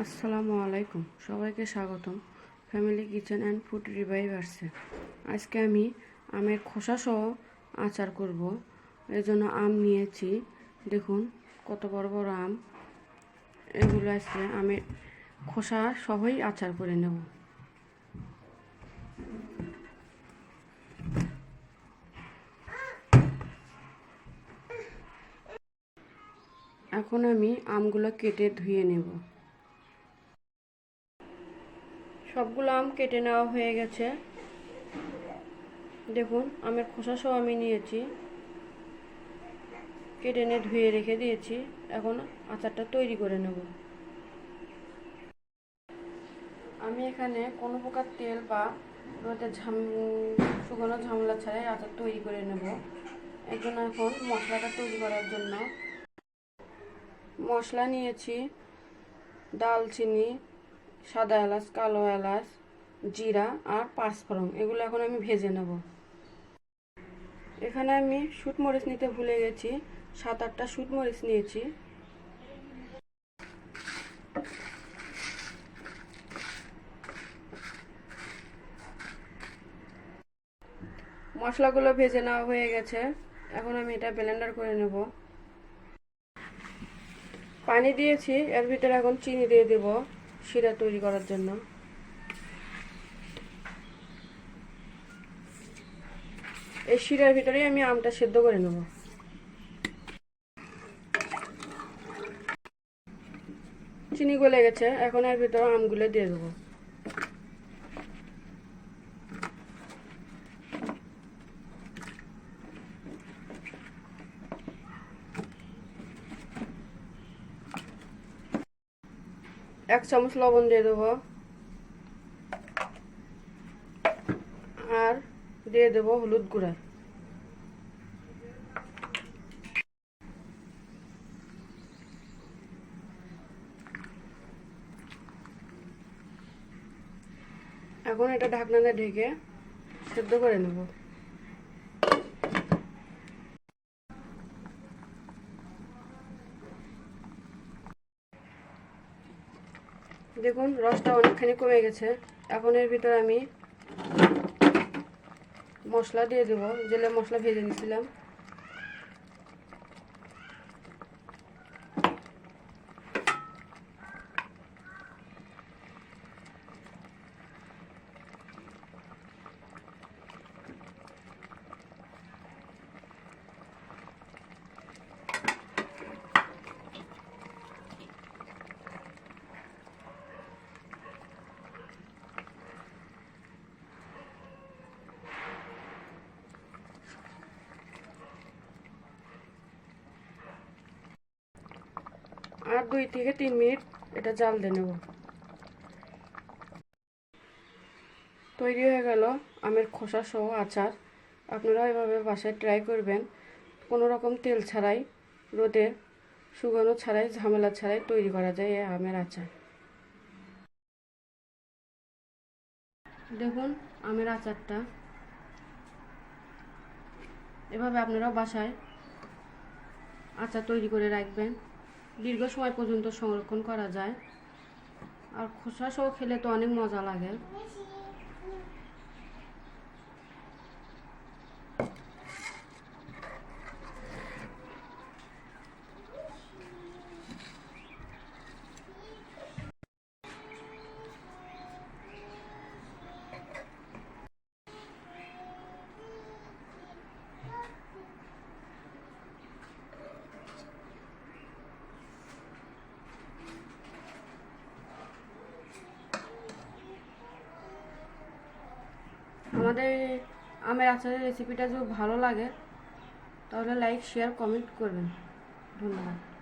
আসসালামু আলাইকুম, সবাইকে স্বাগতম ফ্যামিলি কিচেন অ্যান্ড ফুড রিভাইভার্সে। আজকে আমি আমের খোসা সহ আচার করব। এর জন্য আম নিয়েছি, দেখুন কত বড় বড় আম। এগুলো আজকে আমের খোসা সহই আচার করে নেব। এখন আমি আমগুলো কেটে ধুয়ে নেব। সবগুলো আম কেটে নেওয়া হয়ে গেছে। দেখুন আমের খোসা সহ আমি নিয়েছি, কেটে নিয়ে ধুয়ে রেখে দিয়েছি। এখন আচারটা তৈরি করে নেব। আমি এখানে কোনো প্রকার তেল বা রোদে শুকনো ঝামেলা ছাড়াই আচার তৈরি করে নেব। এর জন্য এখন মশলাটা তৈরি করার জন্য মশলা নিয়েছি দালচিনি, সাদা এলাচ, কালো এলাচ, জিরা আর পাঁচফোড়ন। এগুলো এখন আমি ভেজে নেব। এখানে আমি শুটমরিচ নিতে ভুলে গেছি, 7-8টা শুটমরিচ নিয়েছি। মশলাগুলো ভেজে নেওয়া হয়ে গেছে, এখন আমি এটা ব্লেন্ডার করে নেব। পানি দিয়েছি, এর ভিতরে এখন চিনি দিয়ে দেব শিরা তৈরি করার জন্য। এই শিরার ভিতরেই আমি আমটা সেদ্ধ করে নেব। চিনি গলে গেছে, এখন এর ভিতরে আমগুলো দিয়ে দেবো। এক চামচ লবণ দিয়ে দেবো, আর দিয়ে দেবো হলুদ গুঁড়া। এখন এটা ঢাকনা দিয়ে ঢেকে সেদ্ধ করে নেব। দেখুন রসটা অনেকখানি কমে গেছে। এখন এর ভিতরে আমি মশলা দিয়ে দেবো, যেগুলো মশলা ভেজে নিয়েছিলাম। আর 2 থেকে 3 মিনিট এটা জাল দিয়ে নেব। তৈরি হয়ে গেল আমের খোসা সহ আচার। আপনারা এভাবে বাসায় ট্রাই করবেন। কোনো রকম তেল ছাড়াই, রোদে শুকানো ছাড়াই, ঝামেলা ছাড়াই তৈরি করা যায় এই আমের আচার। দেখুন আমের আচারটা এভাবে আপনারাও বাসায় আচার তৈরি করে রাখবেন। দীর্ঘ সময় পর্যন্ত সংরক্ষণ করা যায়, আর খোসা সহ খেলে তো অনেক মজা লাগে। আমাদের আমের আচারের রেসিপিটা যদি ভালো লাগে তাহলে লাইক, শেয়ার, কমেন্ট করবেন। ধন্যবাদ।